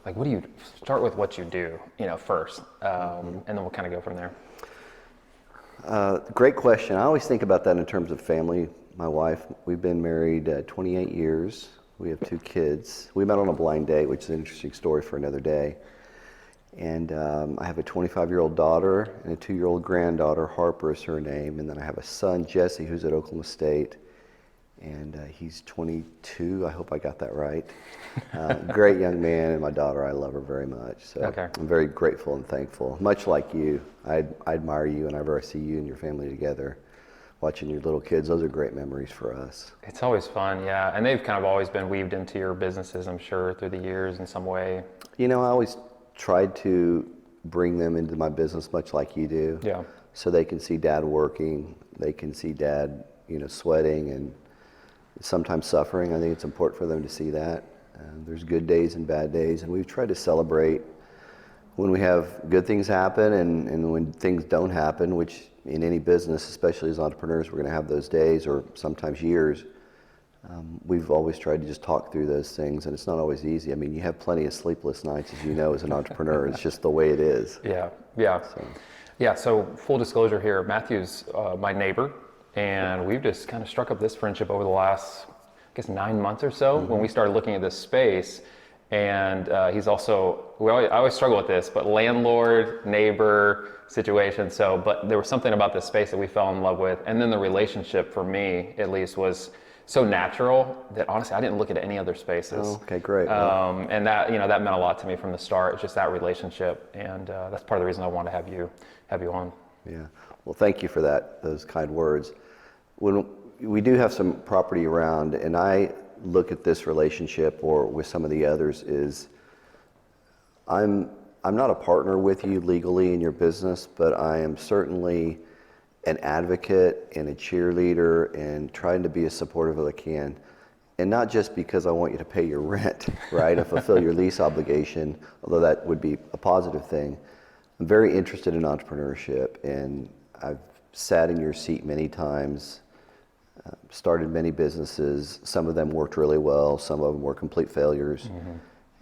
like, what do you start with what you do, first, and then we'll kind of go from there. Great question. I always think about that in terms of family. My wife, we've been married 28 years. We have 2 kids. We met on a blind date, which is an interesting story for another day. And I have a 25-year-old daughter and a 2-year-old granddaughter. Harper is her name. And then I have a son, Jesse, who's at Oklahoma State. And he's 22. I hope I got that right. Great young man. And my daughter, I love her very much. So Okay. I'm very grateful and thankful. Much like you, I admire you whenever I see you and your family together. Watching your little kids, those are great memories for us. It's always fun, yeah. And they've kind of always been weaved into your businesses, I'm sure, through the years in some way. I always tried to bring them into my business much like you do. Yeah. So they can see Dad working, they can see Dad, sweating and sometimes suffering. I think it's important for them to see that. There's good days and bad days, and we've tried to celebrate when we have good things happen and when things don't happen, which in any business, especially as entrepreneurs, we're going to have those days or sometimes years. We've always tried to just talk through those things, and it's not always easy. You have plenty of sleepless nights, as you know, as an entrepreneur. It's just the way it is. Yeah. So full disclosure here, Matthew's my neighbor, and we've just kind of struck up this friendship over the last, 9 months or so when we started looking at this space. And he's also, I always struggle with this, but landlord, neighbor situation. But there was something about this space that we fell in love with. And then the relationship, for me at least, was so natural that honestly I didn't look at any other spaces. Oh, okay, great. And that that meant a lot to me from the start. It's just that relationship, and that's part of the reason I wanted to have you on. Yeah. Well, thank you for those kind words. When we do have some property around, and I look at this relationship or with some of the others, is I'm not a partner with you legally in your business, but I am certainly an advocate and a cheerleader and trying to be as supportive as I can. And not just because I want you to pay your rent, right, and fulfill your lease obligation, although that would be a positive thing. I'm very interested in entrepreneurship, and I've sat in your seat many times, started many businesses. Some of them worked really well, some of them were complete failures.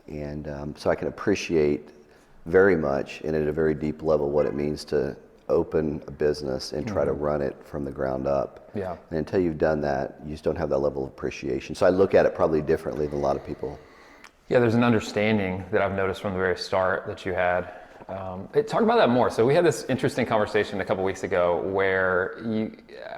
And so I can appreciate very much and at a very deep level what it means to open a business and try to run it from the ground up. Yeah. And until you've done that, you just don't have that level of appreciation. So I look at it probably differently than a lot of people. Yeah, there's an understanding that I've noticed from the very start that you had. Talk about that more. So we had this interesting conversation a couple weeks ago where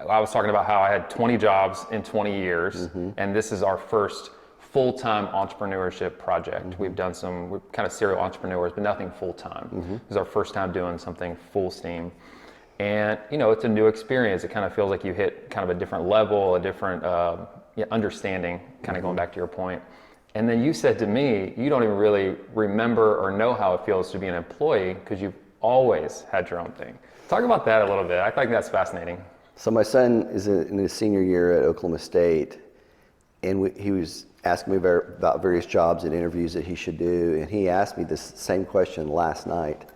I was talking about how I had 20 jobs in 20 years, and this is our first full-time entrepreneurship project. We're kind of serial entrepreneurs, but nothing full-time. This is our first time doing something full steam. And, it's a new experience. It kind of feels like you hit kind of a different level, a different understanding, kind of going back to your point. And then you said to me, you don't even really remember or know how it feels to be an employee because you've always had your own thing. Talk about that a little bit. I think that's fascinating. So my son is in his senior year at Oklahoma State, and he was asking me about various jobs and interviews that he should do, and he asked me this same question last night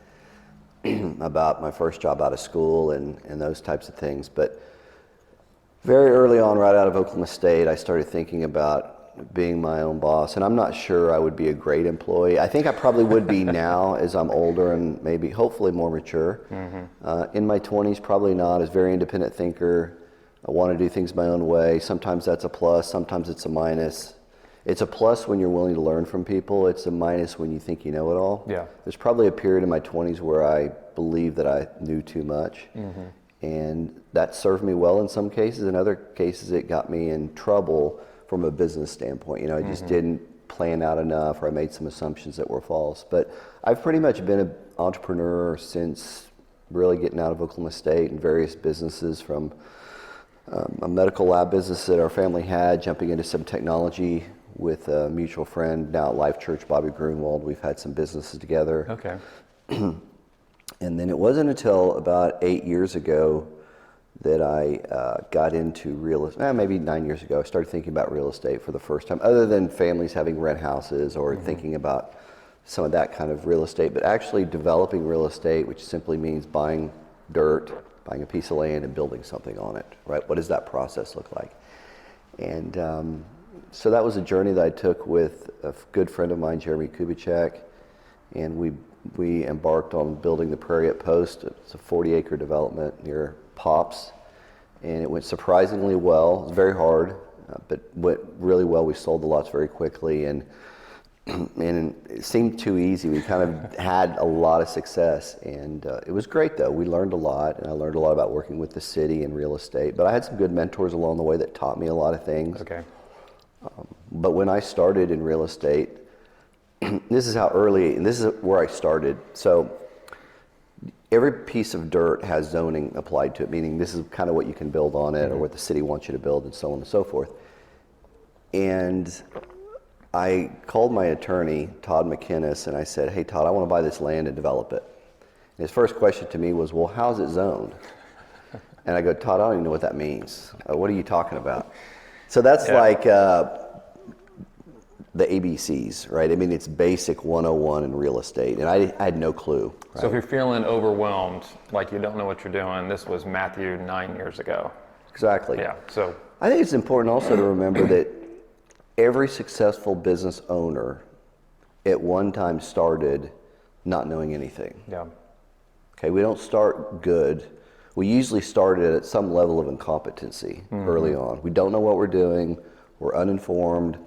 about my first job out of school and those types of things. But very early on, right out of Oklahoma State, I started thinking about being my own boss, and I'm not sure I would be a great employee. I think I probably would be now as I'm older and maybe hopefully more mature. In my 20s, probably not. As a very independent thinker, I want to do things my own way. Sometimes that's a plus, sometimes it's a minus. It's a plus when you're willing to learn from people. It's a minus when you think you know it all. Yeah. There's probably a period in my 20s where I believed that I knew too much. And that served me well in some cases. In other cases, it got me in trouble from a business standpoint. I just didn't plan out enough, or I made some assumptions that were false. But I've pretty much been an entrepreneur since really getting out of Oklahoma State in various businesses, from a medical lab business that our family had, jumping into some technology with a mutual friend, now at Life Church, Bobby Grunwald. We've had some businesses together. Okay. And then it wasn't until about 8 years ago that I got into real estate. Maybe 9 years ago, I started thinking about real estate for the first time, other than families having rent houses or thinking about some of that kind of real estate, but actually developing real estate, which simply means buying dirt, buying a piece of land and building something on it, right? What does that process look like? And so that was a journey that I took with a good friend of mine, Jeremy Kubicek, and we embarked on building the Prairie at Post. It's a 40-acre development near Pops, and it went surprisingly well. It was very hard, but went really well. We sold the lots very quickly, and it seemed too easy. We kind of had a lot of success, and it was great though. We learned a lot, and I learned a lot about working with the city and real estate, but I had some good mentors along the way that taught me a lot of things. Okay. But when I started in real estate, this is how early, and this is where I started. So every piece of dirt has zoning applied to it, meaning this is kind of what you can build on it, or what the city wants you to build, and so on and so forth. And I called my attorney, Todd McInnes, and I said, hey, Todd, I want to buy this land and develop it. And his first question to me was, well, how's it zoned? And I go, Todd, I don't even know what that means. What are you talking about? So that's like the ABCs, right? I mean, it's basic 101 in real estate, and I had no clue. Right? So if you're feeling overwhelmed, like you don't know what you're doing, this was Matthew 9 years ago. Exactly. Yeah, so. I think it's important also to remember that every successful business owner at one time started not knowing anything. Yeah. Okay, we don't start good. We usually started at some level of incompetency early on. We don't know what we're doing. We're uninformed.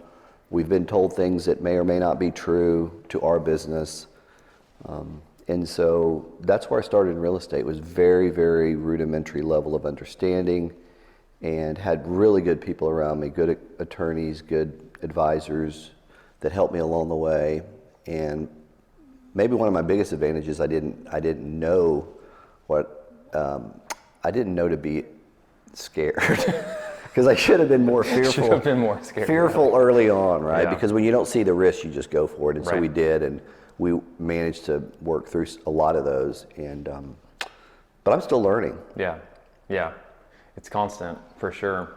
We've been told things that may or may not be true to our business. And so that's where I started in real estate. It was very, very rudimentary level of understanding, and had really good people around me, good attorneys, good advisors that helped me along the way. And maybe one of my biggest advantages, I didn't know to be scared. Because I should have been more fearful. Should have been more scared. Fearful early on, right? Yeah. Because when you don't see the risk, you just go for it. And so Right. we did, and we managed to work through a lot of those. And but I'm still learning. Yeah, yeah, it's constant for sure.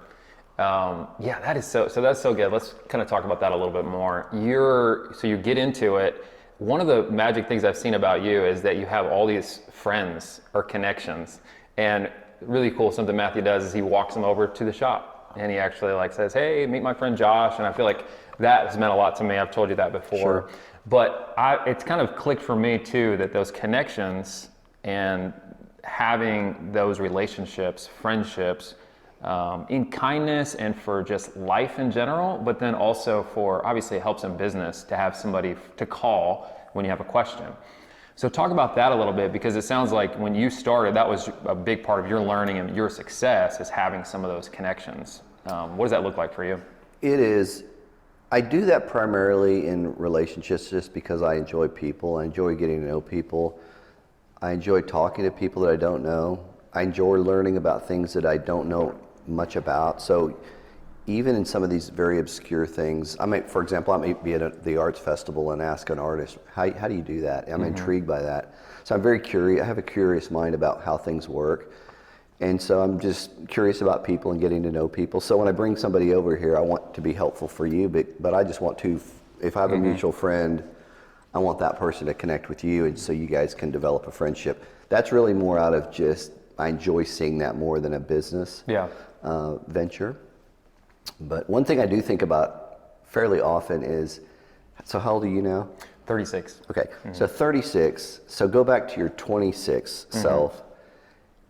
Yeah, that is so that's so good. Let's kind of talk about that a little bit more. So you get into it. One of the magic things I've seen about you is that you have all these friends or connections, and really cool, something Matthew does is he walks them over to the shop, and he actually like says, hey, meet my friend Josh. And I feel like that has meant a lot to me. I've told you that before. Sure. But it's kind of clicked for me too, that those connections and having those relationships, friendships, in kindness and for just life in general, but then also for, obviously it helps in business to have somebody to call when you have a question. So talk about that a little bit, because it sounds like when you started, that was a big part of your learning and your success, is having some of those connections. What does that look like for you? It is. I do that primarily in relationships just because I enjoy people. I enjoy getting to know people. I enjoy talking to people that I don't know. I enjoy learning about things that I don't know much about. So even in some of these very obscure things, for example, I might be at the arts festival and ask an artist, how do you do that? I'm intrigued by that. So I'm very curious. I have a curious mind about how things work. And so I'm just curious about people and getting to know people. So when I bring somebody over here, I want to be helpful for you, but I just want to, if I have a mutual friend, I want that person to connect with you, and so you guys can develop a friendship. That's really more out of just, I enjoy seeing that more than a business venture. But one thing I do think about fairly often is, so how old are you now? 36. Okay, so 36, so go back to your 26 self,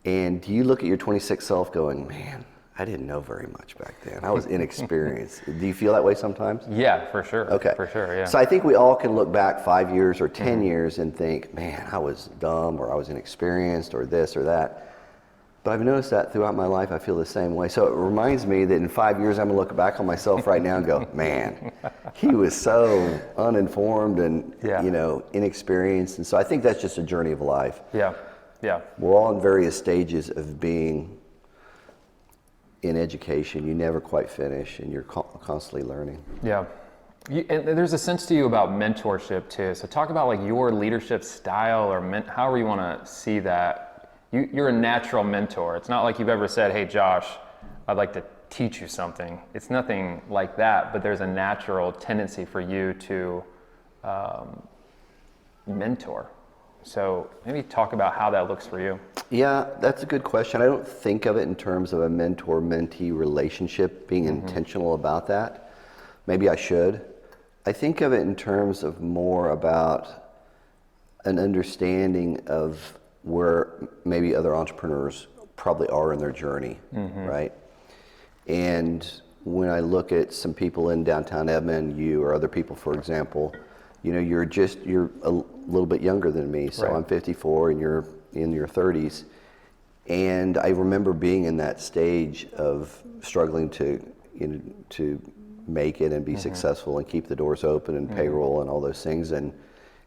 and do you look at your 26 self going, man, I didn't know very much back then. I was inexperienced. Do you feel that way sometimes? Yeah, for sure. Okay. For sure, yeah. So I think we all can look back 5 years or 10 years and think, man, I was dumb, or I was inexperienced, or this or that. But I've noticed that throughout my life, I feel the same way. So it reminds me that in 5 years, I'm gonna look back on myself right now and go, man, he was so uninformed and inexperienced. And so I think that's just a journey of life. Yeah, yeah. We're all in various stages of being in education. You never quite finish, and you're constantly learning. Yeah. And there's a sense to you about mentorship too. So talk about like your leadership style, or however you want to see that. You're a natural mentor. It's not like you've ever said, hey, Josh, I'd like to teach you something. It's nothing like that, but there's a natural tendency for you to mentor. So maybe talk about how that looks for you. Yeah, that's a good question. I don't think of it in terms of a mentor-mentee relationship, being intentional about that. Maybe I should. I think of it in terms of more about an understanding of where maybe other entrepreneurs probably are in their journey, right? And when I look at some people in downtown Edmond, you or other people, for example, you know, you're a little bit younger than me. So Right. I'm 54 and you're in your 30s. And I remember being in that stage of struggling to, you know, to make it and be successful and keep the doors open and payroll and all those things. And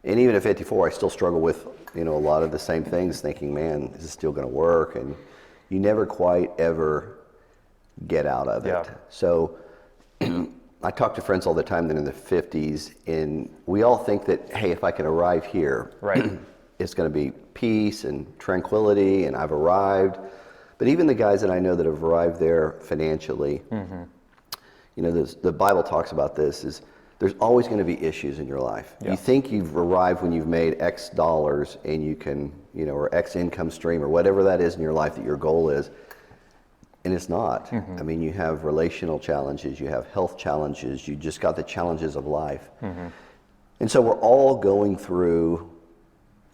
even at 54, I still struggle with, you know, a lot of the same things, thinking, man, is this still going to work? And you never quite ever get out of it. Yeah. So I talk to friends all the time that are in the 50s, and we all think that, hey, if I can arrive here, Right. it's going to be peace and tranquility, and I've arrived. But even the guys that I know that have arrived there financially, you know, the Bible talks about this, is there's always going to be issues in your life. Yeah. You think you've arrived when you've made X dollars and you can, you know, or X income stream or whatever that is in your life that your goal is, and it's not. I mean, you have relational challenges, you have health challenges, you just got the challenges of life. And so we're all going through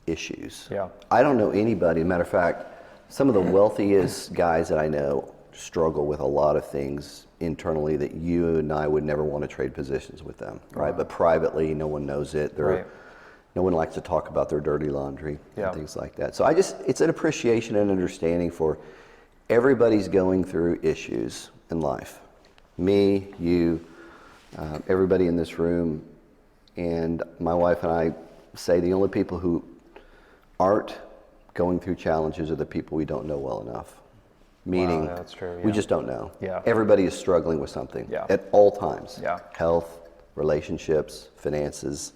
issues. Yeah. I don't know anybody, matter of fact, some of the wealthiest guys that I know struggle with a lot of things internally that you and I would never want to trade positions with them, right? But privately, no one knows it. Right. No one likes to talk about their dirty laundry Yeah. and things like that. So it's an appreciation and understanding for everybody's going through issues in life. Me, you, everybody in this room, and my wife and I say the only people who aren't going through challenges are the people we don't know well enough. Meaning, Wow, that's true, we yeah. just don't know. Yeah. Everybody is struggling with something Yeah. at all times. Yeah. Health, relationships, finances,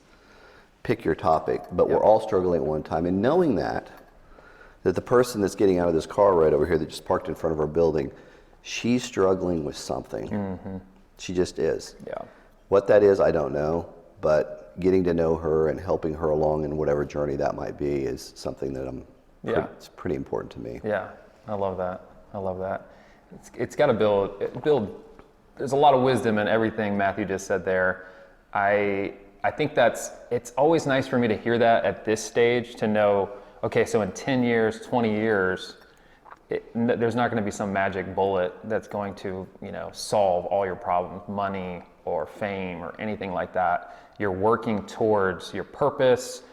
pick your topic. But Yep. we're all struggling at one time. And knowing that the person that's getting out of this car right over here that just parked in front of our building, she's struggling with something. She just is. Yeah. What that is, I don't know. But getting to know her and helping her along in whatever journey that might be is something that it's pretty important to me. Yeah. I love that. I love that. It's got to build. There's a lot of wisdom in everything Matthew just said there. I think it's always nice for me to hear that at this stage, to know, okay, so in 10 years, 20 years, there's not going to be some magic bullet that's going to, you know, solve all your problems, money or fame or anything like that. You're working towards your purpose,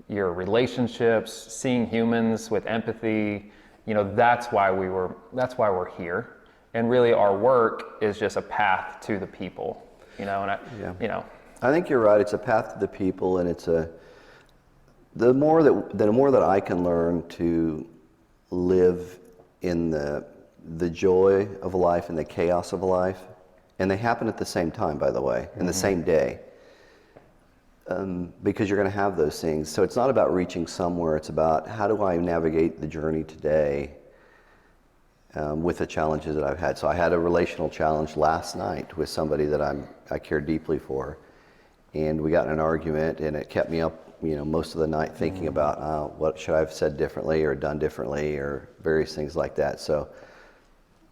your relationships, seeing humans with empathy. You know, that's why we're here. And really our work is just a path to the people, you know, and you know. I think you're right. It's a path to the people, and the more that I can learn to live in the joy of life and the chaos of life, and they happen at the same time, by the way, in the same day, because you're going to have those things. So it's not about reaching somewhere. It's about, how do I navigate the journey today with the challenges that I've had. So I had a relational challenge last night with somebody that I care deeply for, and we got in an argument, and it kept me up, you know, most of the night thinking about what should I have said differently or done differently or various things like that. So,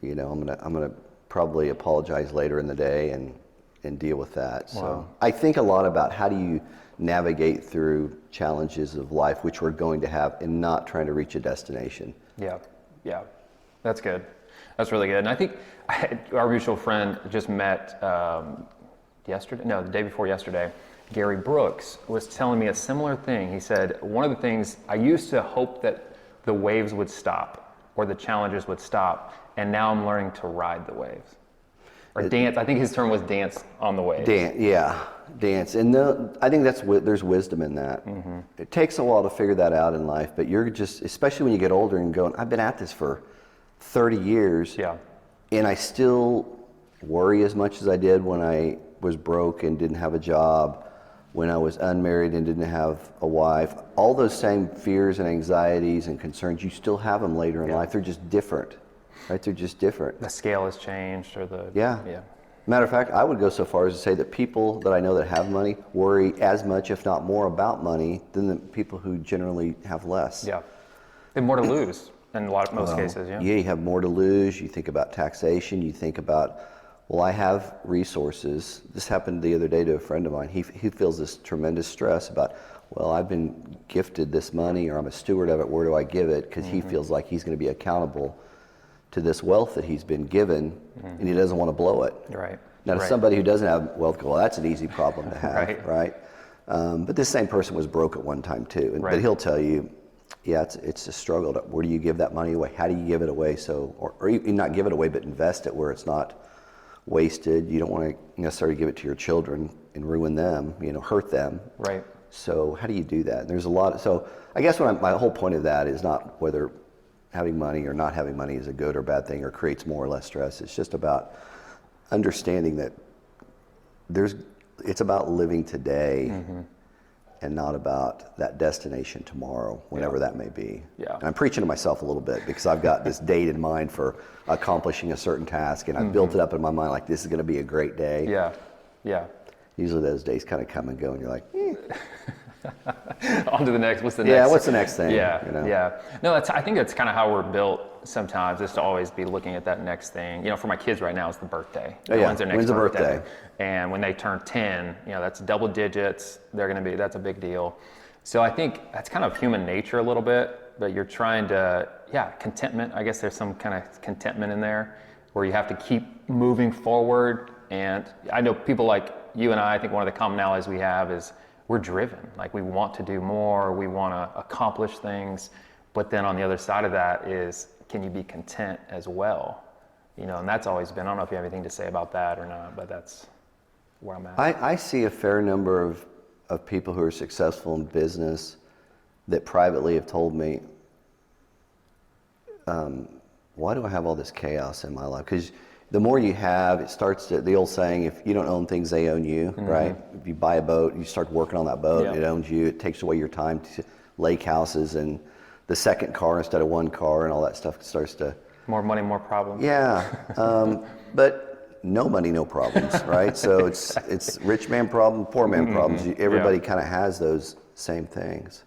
you know, I'm gonna probably apologize later in the day and deal with that. Wow. So I think a lot about how do you navigate through challenges of life, which we're going to have, and not trying to reach a destination. Yeah, yeah, that's good. That's really good. And I think our mutual friend just met the day before yesterday. Gary Brooks was telling me a similar thing. He said, one of the things, I used to hope that the waves would stop or the challenges would stop, and now I'm learning to ride the waves. Or dance, I think his term was dance on the waves. Dance. And I think there's wisdom in that. It takes a while to figure that out in life, but you're just, especially when you get older and going, I've been at this for 30 years, and I still worry as much as I did when I was broke and didn't have a job, when I was unmarried and didn't have a wife. All those same fears and anxieties and concerns, you still have them later in life. They're just different, right? They're just different. The scale has changed, or the... Yeah. Matter of fact, I would go so far as to say that people that I know that have money worry as much, if not more, about money than the people who generally have less. Yeah. They have more to lose in most cases, Yeah, you have more to lose. You think about taxation. You think about, well, I have resources. This happened the other day to a friend of mine. He feels this tremendous stress about, well, I've been gifted this money, or I'm a steward of it, where do I give it? Because he feels like he's going to be accountable to this wealth that he's been given, and he doesn't want to blow it. Right. Now, to somebody who doesn't have wealth, well, that's an easy problem to have, right? But this same person was broke at one time too, but he'll tell you, yeah, it's a struggle. Where do you give that money away? How do you give it away? So, or even not give it away, but invest it where it's not wasted. You don't want to necessarily give it to your children and ruin them, hurt them. Right. So how do you do that? And there's a lot. So I guess my whole point of that is not whether having money or not having money is a good or bad thing or creates more or less stress. It's just about understanding that it's about living today and not about that destination tomorrow, whenever that may be. Yeah. And I'm preaching to myself a little bit because I've got this date in mind for accomplishing a certain task, and I've built it up in my mind like this is going to be a great day. Yeah. Yeah. Usually those days kind of come and go, and you're like, on to the next. What's the next? Yeah, what's the next thing? Yeah, yeah. No, I think that's kind of how we're built sometimes, is to always be looking at that next thing. For my kids right now, it's the birthday. When's their next birthday? And when they turn 10, that's double digits. That's a big deal. So I think that's kind of human nature a little bit, but you're trying to, contentment. I guess there's some kind of contentment in there where you have to keep moving forward. And I know people like you and I think one of the commonalities we have is we're driven. Like, we want to do more, we want to accomplish things, but then on the other side of that is, can you be content as well? And that's always been, I don't know if you have anything to say about that or not, but that's where I'm at. I see a fair number of people who are successful in business that privately have told me, why do I have all this chaos in my life? Because the more you have, it starts to, the old saying, if you don't own things, they own you, right? If you buy a boat, you start working on that boat, it owns you. It takes away your time to lake houses and the second car instead of one car, and all that stuff starts to... More money, more problems. Yeah, but no money, no problems, right? So it's rich man problem, poor man problems. Everybody kind of has those same things.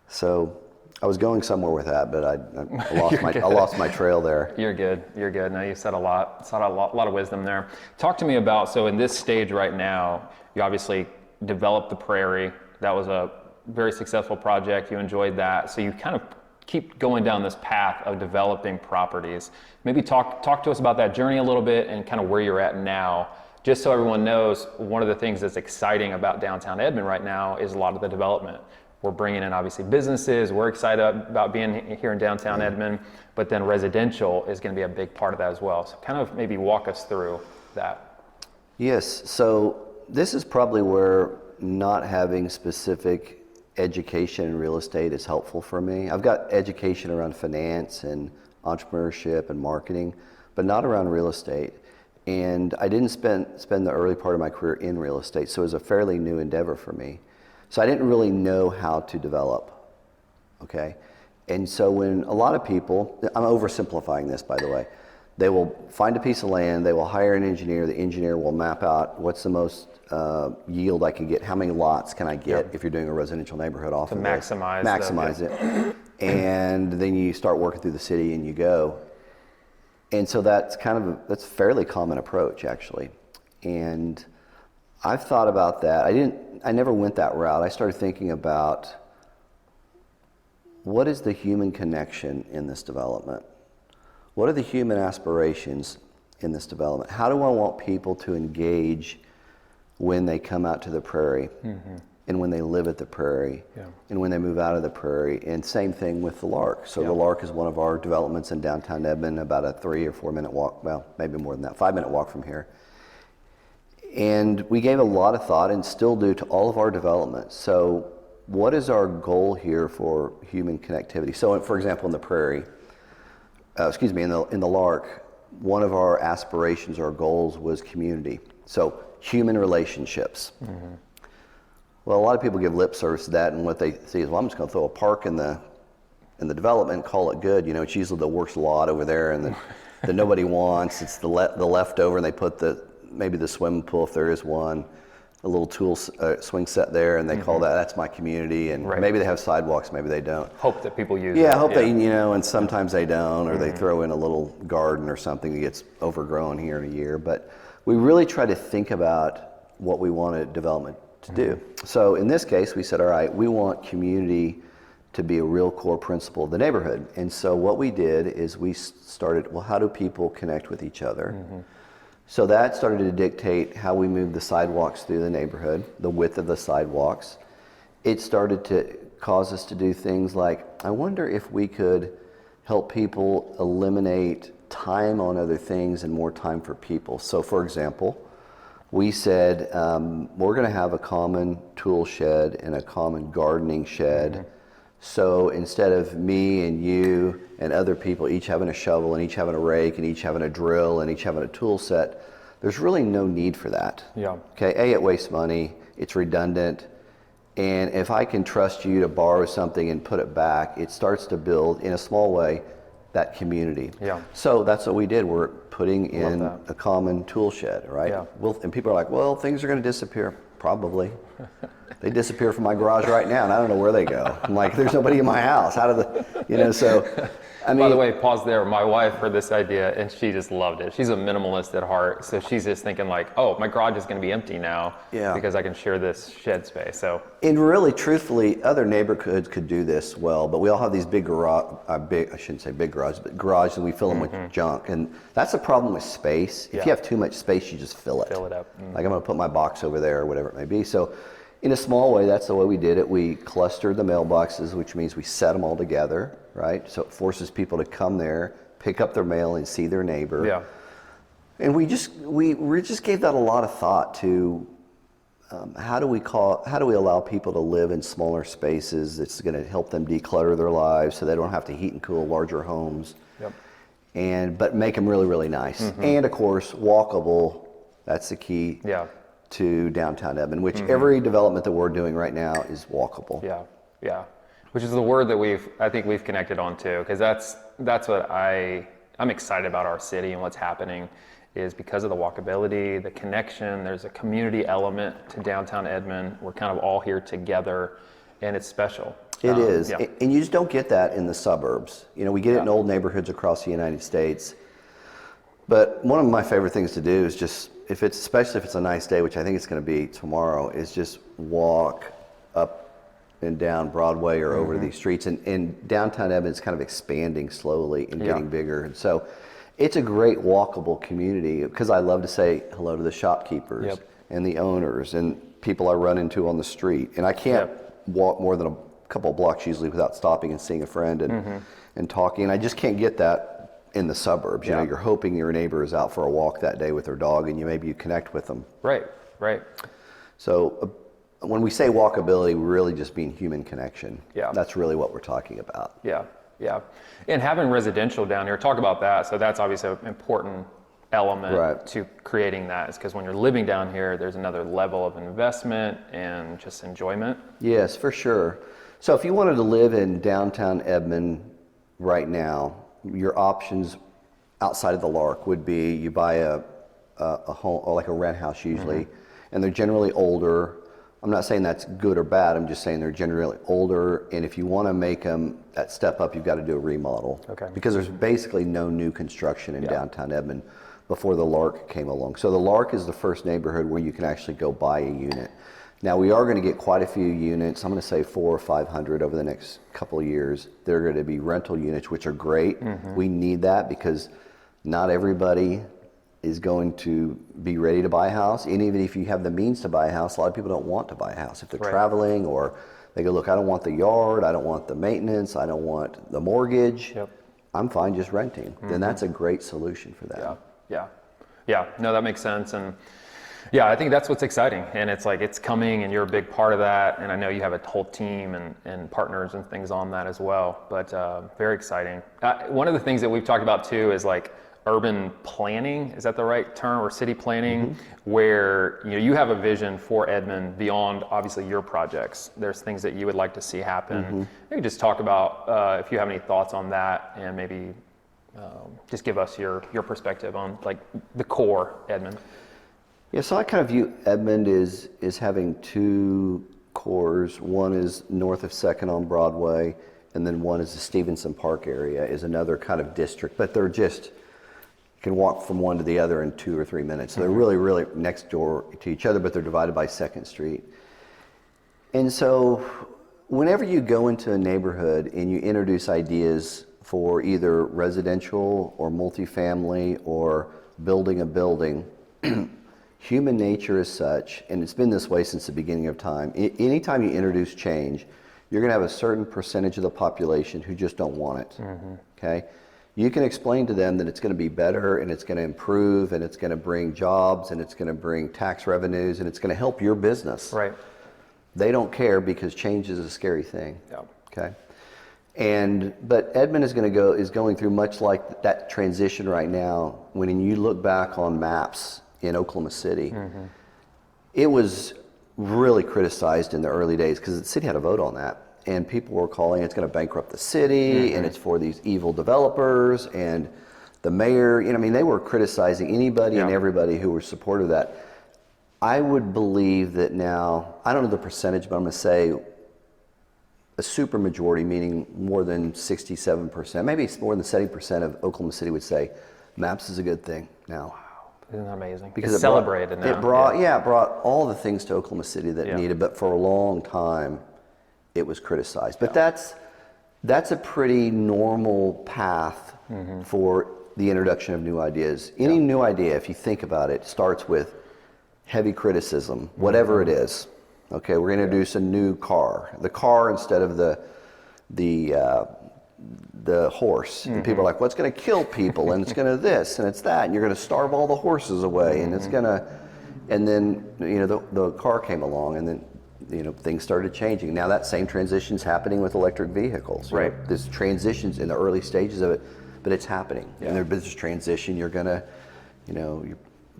So I was going somewhere with that, but I lost my trail there. You're good. No, you said a lot of wisdom there. Talk to me about, so in this stage right now, you obviously developed the Prairie. That was a very successful project. You enjoyed that. So you kind of keep going down this path of developing properties. Maybe talk to us about that journey a little bit and kind of where you're at now. Just so everyone knows, one of the things that's exciting about downtown Edmond right now is a lot of the development. We're bringing in obviously businesses. We're excited about being here in downtown Edmond, but then residential is going to be a big part of that as well. So kind of maybe walk us through that. Yes, so this is probably where not having specific education in real estate is helpful for me. I've got education around finance and entrepreneurship and marketing, but not around real estate. And I didn't spend the early part of my career in real estate, so it was a fairly new endeavor for me. So I didn't really know how to develop, okay? And so when a lot of people, I'm oversimplifying this, by the way, they will find a piece of land, they will hire an engineer, the engineer will map out what's the most yield I can get, how many lots can I get if you're doing a residential neighborhood off to of maximize it. And then you start working through the city and you go. And so that's that's a fairly common approach, actually. And I've thought about that. I never went that route. I started thinking about, what is the human connection in this development? What are the human aspirations in this development? How do I want people to engage when they come out to the Prairie and when they live at the Prairie and when they move out of the Prairie? And same thing with the Lark. So the Lark is one of our developments in downtown Edmond, about a 3 or 4 minute walk, well, maybe more than that, 5-minute walk from here. And we gave a lot of thought, and still do, to all of our developments. So what is our goal here for human connectivity? So for example, in the Prairie, in the Lark, one of our aspirations or goals was community. So human relationships. Well, a lot of people give lip service to that, and what they see is, well, I'm just going to throw a park in the development and call it good. It's usually the worst lot over there, and that nobody wants. It's the leftover, and they put maybe the swimming pool, if there is one, a little tool swing set there, and they call that's my community. And maybe they have sidewalks, maybe they don't. Hope that people use it. Yeah, hope they, and sometimes they don't, or they throw in a little garden or something that gets overgrown here in a year. But we really try to think about what we want a development to do. So in this case, we said, all right, we want community to be a real core principle of the neighborhood. And so what we did is we started, well, how do people connect with each other? So that started to dictate how we moved the sidewalks through the neighborhood, the width of the sidewalks. It started to cause us to do things like, I wonder if we could help people eliminate time on other things and more time for people. So for example, we said, we're going to have a common tool shed and a common gardening shed. So instead of me and you and other people each having a shovel and each having a rake and each having a drill and each having a tool set, there's really no need for that. Yeah. Okay, A, it wastes money, it's redundant, and if I can trust you to borrow something and put it back, it starts to build, in a small way, that community. Yeah. So that's what we did. We're putting in that. a common tool shed, right? Yeah. And people are like, well, things are going to disappear. Probably. They disappear from my garage right now, and I don't know where they go. I'm like, there's nobody in my house. How do so, I mean. By the way, pause there. My wife heard this idea and she just loved it. She's a minimalist at heart. So she's just thinking like, oh, my garage is going to be empty now because I can share this shed space. So. And really, truthfully, other neighborhoods could do this well, but we all have these big garage, I shouldn't say big garages, but garages, and we fill them with junk. And that's a problem with space. If you have too much space, you just fill it. Fill it up. Like, I'm going to put my box over there or whatever it may be. So in a small way, that's the way we did it. We clustered the mailboxes, which means we set them all together, right? So it forces people to come there, pick up their mail, and see their neighbor. Yeah. And we just gave that a lot of thought to how do we allow people to live in smaller spaces that's going to help them declutter their lives so they don't have to heat and cool larger homes. Yep. But make them really, really nice. And of course, walkable. That's the key. Yeah. To downtown Edmond, which every development that we're doing right now is walkable. Yeah, yeah. Which is the word that I think we've connected on to, because that's what I'm excited about our city and what's happening is because of the walkability, the connection. There's a community element to downtown Edmond. We're kind of all here together, and it's special. It is, yeah. And you just don't get that in the suburbs. We get it in old neighborhoods across the United States. But one of my favorite things to do is just, especially if it's a nice day, which I think it's going to be tomorrow, is just walk up and down Broadway or over to these streets. And downtown Edmond is kind of expanding slowly and getting bigger. And so it's a great walkable community because I love to say hello to the shopkeepers and the owners and people I run into on the street. And I can't walk more than a couple of blocks usually without stopping and seeing a friend and talking. And I just can't get that in the suburbs. You're hoping your neighbor is out for a walk that day with their dog and maybe you connect with them. Right. So when we say walkability, we really just mean human connection. Yeah. That's really what we're talking about. Yeah. And having residential down here, talk about that. So that's obviously an important element to creating that, is because when you're living down here, there's another level of investment and just enjoyment. Yes, for sure. So if you wanted to live in downtown Edmond right now, your options outside of the Lark would be you buy a home, or like a rent house usually, and they're generally older. I'm not saying that's good or bad, I'm just saying they're generally older, and if you want to make them that step up, you've got to do a remodel. Okay. Because there's basically no new construction in downtown Edmond before the Lark came along. So the Lark is the first neighborhood where you can actually go buy a unit. Now we are going to get quite a few units. I'm going to say 400 or 500 over the next couple of years. They're going to be rental units, which are great. We need that because not everybody is going to be ready to buy a house. And even if you have the means to buy a house, a lot of people don't want to buy a house. If they're traveling, or they go, look, I don't want the yard, I don't want the maintenance, I don't want the mortgage. I'm fine just renting. Then that's a great solution for that. Yeah. No, that makes sense. And yeah, I think that's what's exciting, and it's like it's coming, and you're a big part of that. And I know you have a whole team and partners and things on that as well. But very exciting. One of the things that we've talked about too is like urban planning. Is that the right term, or city planning? Where you have a vision for Edmond beyond obviously your projects. There's things that you would like to see happen. Maybe just talk about if you have any thoughts on that, and maybe just give us your perspective on like the core Edmond. Yeah, so I kind of view Edmond is having two cores. One is north of 2nd on Broadway, and then one is the Stevenson Park area is another kind of district, but they're just, you can walk from one to the other in 2 or 3 minutes. So they're really, really next door to each other, but they're divided by 2nd Street. And so whenever you go into a neighborhood and you introduce ideas for either residential or multifamily or building a building, human nature is such, and it's been this way since the beginning of time, anytime you introduce change, you're going to have a certain percentage of the population who just don't want it. Okay? You can explain to them that it's going to be better and it's going to improve and it's going to bring jobs and it's going to bring tax revenues and it's going to help your business. Right. They don't care because change is a scary thing. Yeah. Okay. But Edmond is going through much like that transition right now. When you look back on maps in Oklahoma City, it was really criticized in the early days because the city had a vote on that. And people were calling it's going to bankrupt the city and it's for these evil developers and the mayor. They were criticizing anybody and everybody who were supportive of that. I would believe that now, I don't know the percentage, but I'm going to say a super majority, meaning more than 67%, maybe it's more than 70% of Oklahoma City would say maps is a good thing now. Isn't that amazing? Because it's celebrated now. It brought all the things to Oklahoma City that needed, but for a long time, it was criticized. But that's a pretty normal path for the introduction of new ideas. Any new idea, if you think about it, starts with heavy criticism, whatever it is. Okay, we're going to introduce a new car. The car instead of the horse. And people are like, well, it's going to kill people, and it's going to this, and it's that, and you're going to starve all the horses away, and it's going to, and then, the car came along, and then, things started changing. Now that same transition's happening with electric vehicles. Right. This transition's in the early stages of it, but it's happening. In their business transition, you're going to,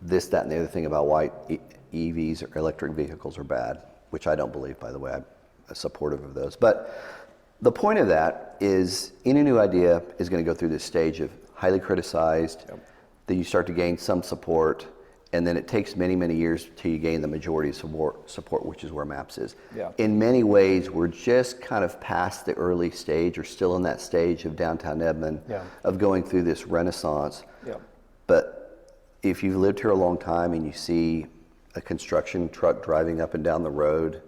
this, that, and the other thing about why EVs or electric vehicles are bad, which I don't believe, by the way. I'm supportive of those. But the point of that is any new idea is going to go through this stage of highly criticized, then you start to gain some support, and then it takes many, many years till you gain the majority support, which is where MAPS is. Yeah. In many ways, we're just kind of past the early stage, or still in that stage of downtown Edmond, of going through this renaissance. Yeah. But if you've lived here a long time and you see a construction truck driving up and down the road,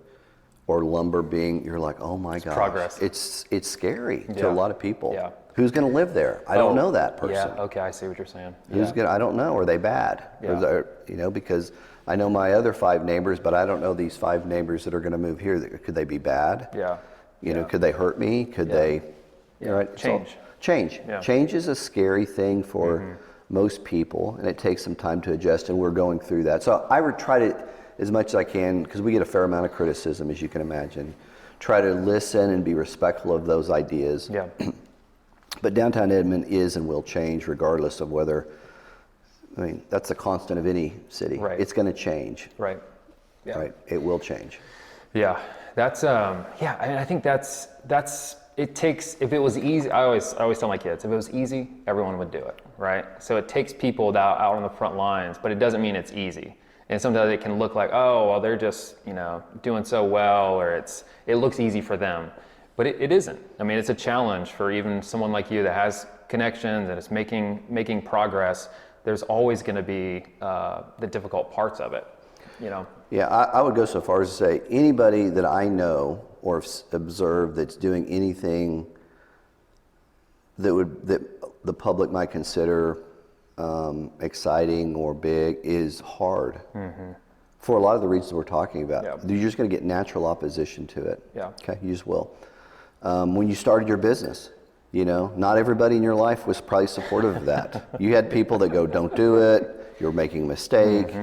or lumber you're like, oh my gosh. Progress. It's scary to a lot of people. Yeah. Who's going to live there? I don't know that person. Yeah, okay, I see what you're saying. I don't know. Are they bad? Yeah. Because I know my other 5 neighbors, but I don't know these 5 neighbors that are going to move here. Could they be bad? Yeah. Could they hurt me? Could they? Right? Change. So, change. Yeah. Change is a scary thing for most people, and it takes some time to adjust, and we're going through that. So I would try to, as much as I can, because we get a fair amount of criticism, as you can imagine, try to listen and be respectful of those ideas. Yeah. But downtown Edmond is and will change regardless of whether, that's the constant of any city. Right. It's going to change. Right. Yeah. Right. It will change. Yeah. That's, and I think that's, it takes, if it was easy, I always tell my kids, if it was easy, everyone would do it, right? So it takes people out on the front lines, but it doesn't mean it's easy. And sometimes it can look like, oh, well, they're just, doing so well, or it looks easy for them. But it isn't. It's a challenge for even someone like you that has connections and is making progress. There's always going to be the difficult parts of it, Yeah, I would go so far as to say anybody that I know or have observed that's doing anything that the public might consider exciting or big is hard. For a lot of the reasons we're talking about. Yeah. You're just going to get natural opposition to it. Yeah. Okay, you just will. When you started your business, not everybody in your life was probably supportive of that. You had people that go, don't do it, you're making a mistake,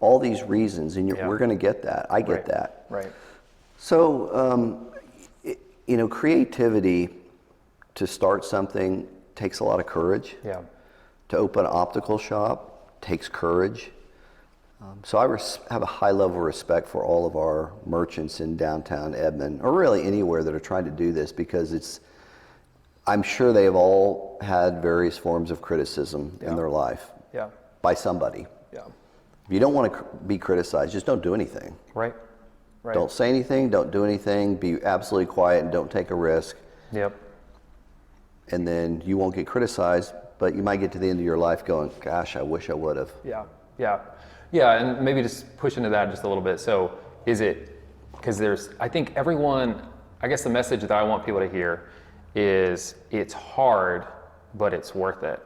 all these reasons, and we're going to get that. I get that. Right. So, creativity to start something takes a lot of courage. Yeah. To open an optical shop takes courage. So I have a high level of respect for all of our merchants in downtown Edmond, or really anywhere that are trying to do this, because I'm sure they have all had various forms of criticism in their life by somebody. Yeah. If you don't want to be criticized, just don't do anything. Right. Don't say anything, don't do anything, be absolutely quiet and don't take a risk. Yep. And then you won't get criticized, but you might get to the end of your life going, gosh, I wish I would have. Yeah, and maybe just push into that just a little bit. So is it because I think I guess the message that I want people to hear is it's hard, but it's worth it.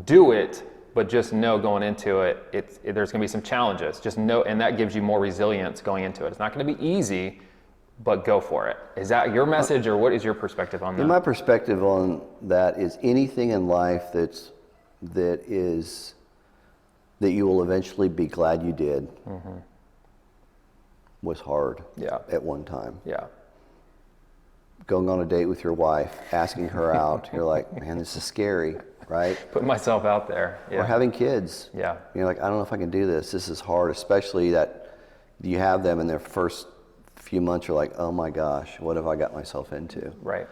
Do it, but just know going into it, there's going to be some challenges. Just know, and that gives you more resilience going into it. It's not going to be easy, but go for it. Is that your message, or what is your perspective on that? My perspective on that is anything in life that you will eventually be glad you did was hard at one time. Yeah. Going on a date with your wife, asking her out, you're like, man, this is scary, right? Put myself out there. Yeah. Or having kids. Yeah. You're like, I don't know if I can do this. This is hard, especially that you have them in their first few months. You're like, oh my gosh, what have I got myself into? Right.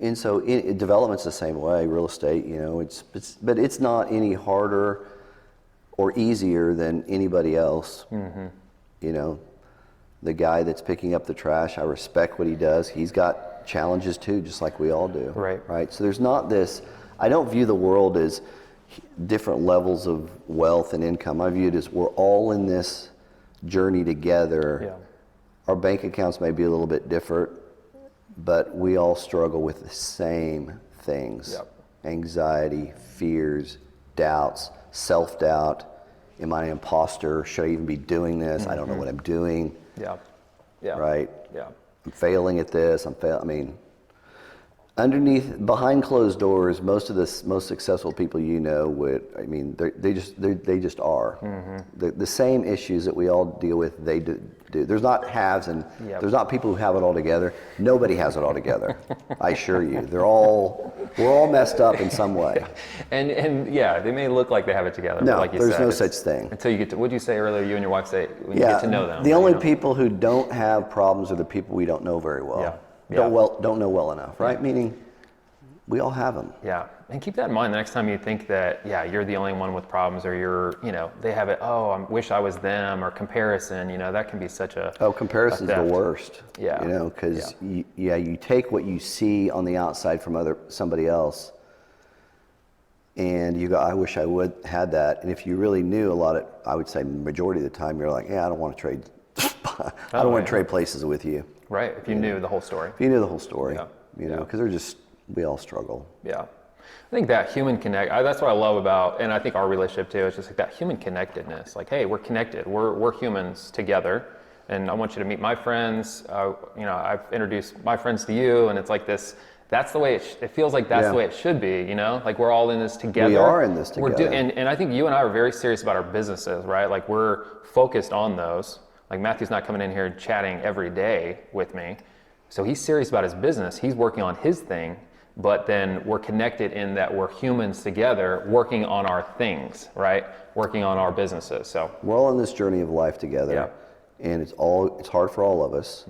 And so development's the same way. Real estate, but it's not any harder or easier than anybody else. The guy that's picking up the trash, I respect what he does. He's got challenges too, just like we all do. Right. So there's not this. I don't view the world as different levels of wealth and income. I view it as we're all in this journey together. Yeah. Our bank accounts may be a little bit different, but we all struggle with the same things. Yep. Anxiety, fears, doubts, self-doubt. Am I an imposter? Should I even be doing this? I don't know what I'm doing. Yeah. Yeah. Right? Yeah. I'm failing at this. Behind closed doors, most of the most successful people they just are. The same issues that we all deal with, they do. There's not haves and there's not people who have it all together. Nobody has it all together. I assure you. We're all messed up in some way. And they may look like they have it together. No, but like you there's said, no such thing. Until you get to, what did you say earlier, you and your wife say, when you get to know them. The only people who don't have problems are the people we don't know very well. Don't know well enough, right? Meaning we all have them. Yeah, and keep that in mind the next time you think that, you're the only one with problems, or they have it, I wish I was them, or comparison, that can be such a... Oh, comparison's the worst. Yeah. Because you take what you see on the outside from somebody else, and you go, I wish I would had that. And if you really knew I would say majority of the time, you're like, I don't want to trade, I don't want to trade places with you. Right, if you knew the whole story. If you knew the whole story, because we all struggle. Yeah. I think that human that's what I love about, and I think our relationship too, is just like that human connectedness. Like, hey, we're connected. We're humans together, and I want you to meet my friends. I've introduced my friends to you, and it's like this. That's the way it feels like. That's the way it should be. Like we're all in this together. We are in this together. And I think you and I are very serious about our businesses, right? Like we're focused on those. Like Matthew's not coming in here chatting every day with me, so he's serious about his business. He's working on his thing. But then we're connected in that we're humans together working on our things, right? Working on our businesses. So we're all in this journey of life together, and it's hard for all of us,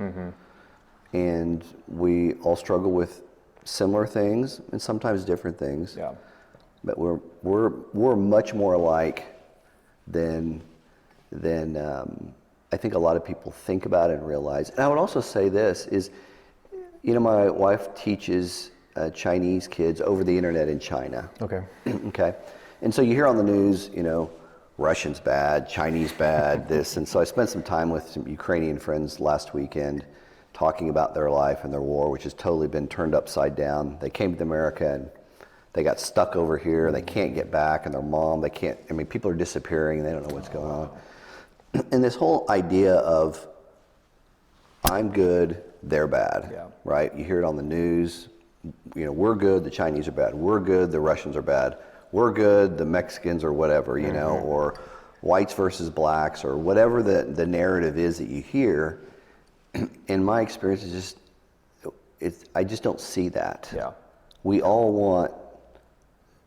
and we all struggle with similar things and sometimes different things. Yeah. But we're much more alike than I think a lot of people think about it and realize. And I would also say this is, my wife teaches Chinese kids over the internet in China. Okay. Okay. And so you hear on the news, Russians bad, Chinese bad, this. And so I spent some time with some Ukrainian friends last weekend talking about their life and their war, which has totally been turned upside down. They came to America and they got stuck over here. They can't get back, and their mom, people are disappearing. They don't know what's going on. And this whole idea of I'm good, they're bad, right? You hear it on the news. We're good, the Chinese are bad. We're good, the Russians are bad. We're good, the Mexicans or whatever, or whites versus blacks, or whatever the narrative is that you hear. In my experience, I just don't see that. Yeah. We all want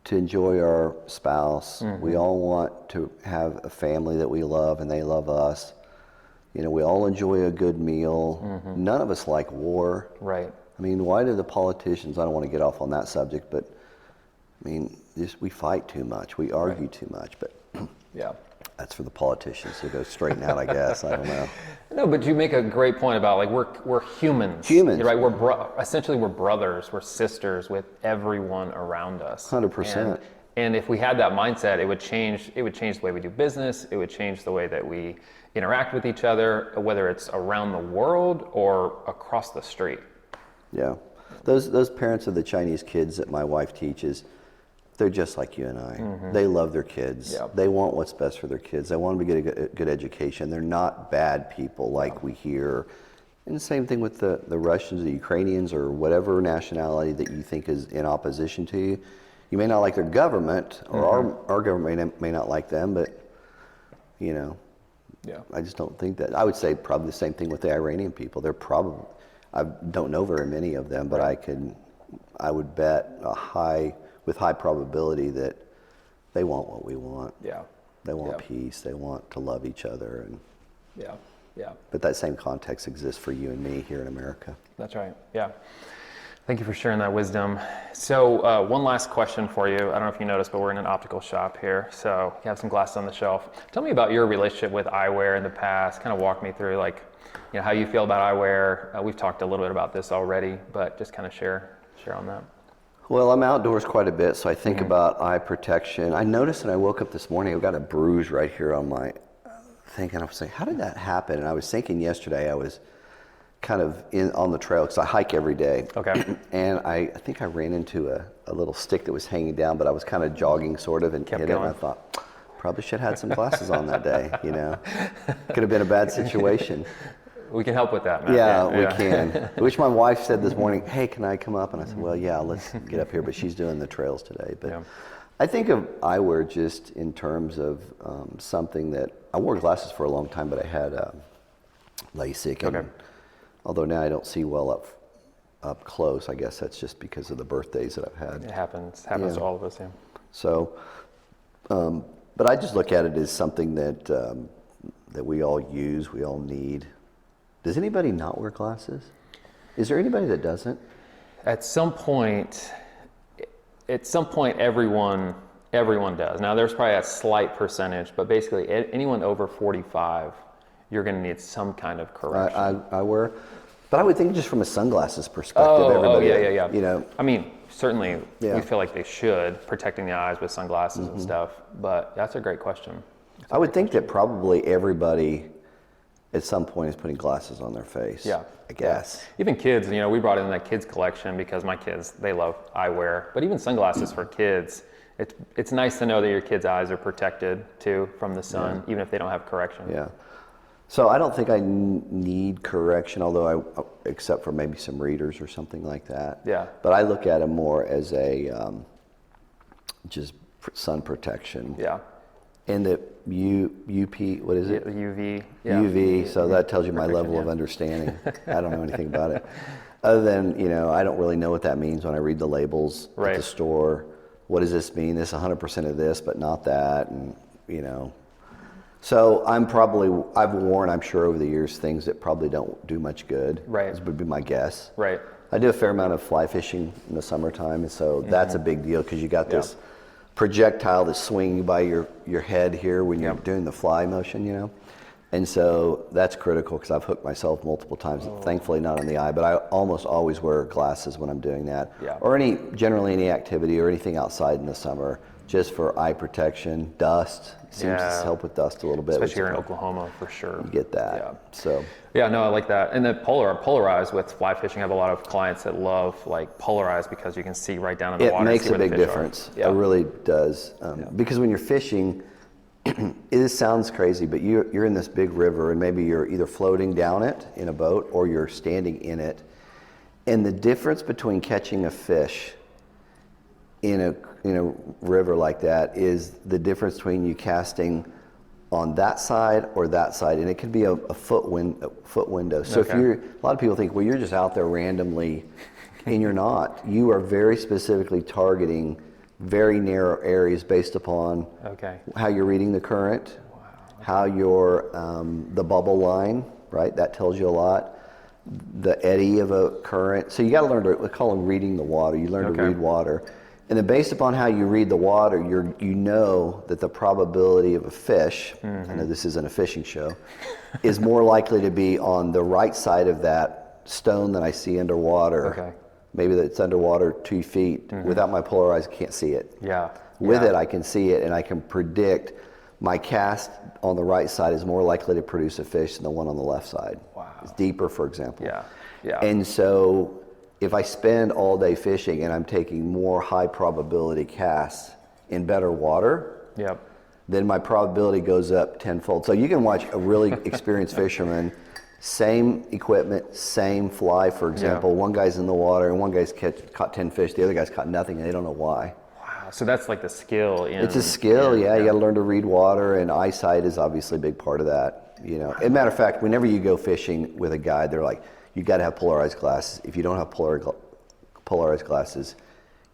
to enjoy our spouse. We all want to have a family that we love and they love us. We all enjoy a good meal. None of us like war. Right. Why do the politicians, I don't want to get off on that subject, but we fight too much. We argue too much, but that's for the politicians to go straighten out, I guess. I don't know. No, but you make a great point about we're humans. Humans. Right? Essentially we're brothers, we're sisters with everyone around us. 100%. And if we had that mindset, it would change the way we do business. It would change the way that we interact with each other, whether it's around the world or across the street. Yeah. Those parents of the Chinese kids that my wife teaches, they're just like you and I. They love their kids. Yep. They want what's best for their kids. They want them to get a good education. They're not bad people like we hear. And the same thing with the Russians, the Ukrainians, or whatever nationality that you think is in opposition to you. You may not like their government, or our government may not like them, but, you know, I just don't think that. I would say probably the same thing with the Iranian people. They're probably, I don't know very many of them, but I would bet with high probability that they want what we want. Yeah. They want peace. They want to love each other. And But that same context exists for you and me here in America. That's right. Yeah. Thank you for sharing that wisdom. So one last question for you. I don't know if you noticed, but we're in an optical shop here. So you have some glasses on the shelf. Tell me about your relationship with eyewear in the past. Kind of walk me through how you feel about eyewear. We've talked a little bit about this already, but just kind of share on that. Well, I'm outdoors quite a bit, so I think about eye protection. I noticed when I woke up this morning, I've got a bruise right here on my thing, and I was like, how did that happen? And I was thinking yesterday, I was kind of on the trail, because I hike every day. Okay. And I think I ran into a little stick that was hanging down, but I was kind of jogging sort of and hit it, and I thought, probably should have had some glasses on that day, you know. Could have been a bad situation. We can help with that, Matt. Yeah, we can. Which my wife said this morning, hey, can I come up? And I said, well, yeah, let's get up here. But she's doing the trails today. But I think of eyewear just in terms of something that, I wore glasses for a long time, but I had LASIK. And although now I don't see well up close, I guess that's just because of the birthdays that I've had. It happens to all of us, yeah. So, but I just look at it as something that that we all use, we all need. Does anybody not wear glasses? Is there anybody that doesn't? At some point, everyone does. Now, there's probably a slight percentage, but basically anyone over 45, you're going to need some kind of correction. I wear, but I would think just from a sunglasses perspective, everybody. Yeah. You know, I mean, certainly we feel like they should, protecting the eyes with sunglasses and stuff. But that's a great question. I would think that probably everybody at some point is putting glasses on their face. Yeah. I guess. Yeah. Even kids, we brought in that kids collection because my kids, they love eyewear. But even sunglasses for kids, it's nice to know that your kids' eyes are protected too from the sun, even if they don't have correction. Yeah. So I don't think I need correction, although except for maybe some readers or something like that. Yeah. But I look at them more as a just sun protection. Yeah. And the UP, what is it? UV. Yeah. UV, so that tells you my level of understanding. I don't know anything about it. Other than, I don't really know what that means when I read the labels at the store. What does this mean? This 100% of this, but not that, and, So I've worn, I'm sure, over the years, things that probably don't do much good. Right. This would be my guess. Right. I do a fair amount of fly fishing in the summertime, and so that's a big deal because you got this projectile that's swinging by your head here when you're doing the fly motion, And so that's critical because I've hooked myself multiple times, thankfully not on the eye, but I almost always wear glasses when I'm doing that. Yeah. Or generally any activity or anything outside in the summer, just for eye protection. Dust seems to help with dust a little bit. Especially here in Oklahoma, for sure. You get that. Yeah. So. Yeah, no, I like that. And the polarized with fly fishing, I have a lot of clients that love polarized because you can see right down in the water. It makes a big difference. It really does. Because when you're fishing, it sounds crazy, but you're in this big river and maybe you're either floating down it in a boat or you're standing in it. And the difference between catching a fish in a river like that is the difference between you casting on that side or that side, and it could be a foot window. So if a lot of people think, well, you're just out there randomly, and you're not. You are very specifically targeting very narrow areas based upon how you're reading the current, how you're the bubble line, right? That tells you a lot. The eddy of a current. So you got to learn we call them reading the water. You learn to read water. And then based upon how you read the water, you know that the probability of a fish, I know this isn't a fishing show, is more likely to be on the right side of that stone that I see underwater. Maybe that's underwater 2 feet. Without my polarized, I can't see it. Yeah. With Yeah. it, I can see it, and I can predict my cast on the right side is more likely to produce a fish than the one on the left side. Wow. It's deeper, for example. Yeah. Yeah. And so if I spend all day fishing and I'm taking more high probability casts in better water, Yep. then my probability goes up tenfold. So you can watch a really experienced fisherman, same equipment, same fly, for example. Yeah. One guy's in the water and one guy's caught 10 fish, the other guy's caught nothing and they don't know why. Wow. So that's like the skill in. It's a skill, yeah. You got to learn to read water, and eyesight is obviously a big part of that. As a matter of fact, whenever you go fishing with a guide, they're like, you got to have polarized glasses. If you don't have polarized glasses,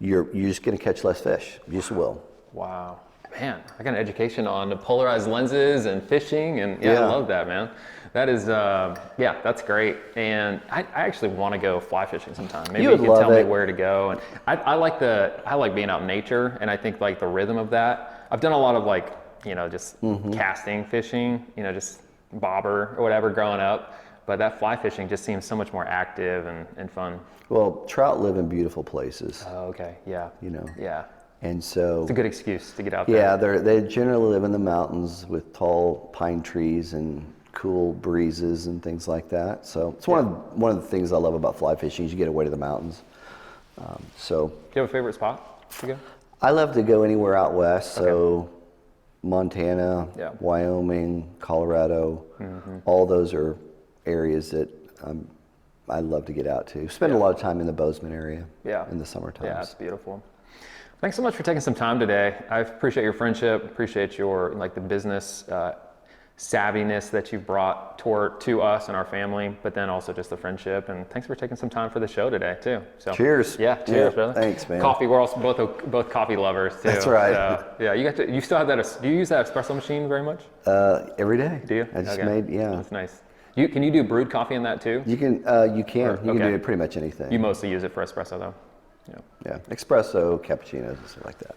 you're just going to catch less fish. You just will. Wow. Man, I got an education on the polarized lenses and fishing, and I love that, man. That is, that's great. And I actually want to go fly fishing sometime. Maybe you can tell me where to go. And I like being out in nature, and I think like the rhythm of that. I've done a lot of like, just casting fishing, just bobber or whatever growing up. But that fly fishing just seems so much more active and fun. Well, trout live in beautiful places. Oh, okay. Yeah. Yeah. And so it's a good excuse to get out there. Yeah, they generally live in the mountains with tall pine trees and cool breezes and things like that. So it's one of the things I love about fly fishing is you get away to the mountains. So do you have a favorite spot to go? I love to go anywhere out west. So Montana, Wyoming, Colorado, all those are areas that I love to get out to. Spend a lot of time in the Bozeman area in the summertime. Yeah, it's beautiful. Thanks so much for taking some time today. I appreciate your friendship, appreciate your the business savviness that you've brought to us and our family, but then also just the friendship. And thanks for taking some time for the show today too. So cheers. Yeah, cheers, brother. Thanks, man. Coffee. We're also both coffee lovers too. That's right. So, you still have that. Do you use that espresso machine very much? Every day. Do you? I just made. That's nice. Can you do brewed coffee in that too? You can. You can do pretty much anything. You mostly use it for espresso though. Yeah, espresso, cappuccinos, and stuff like that.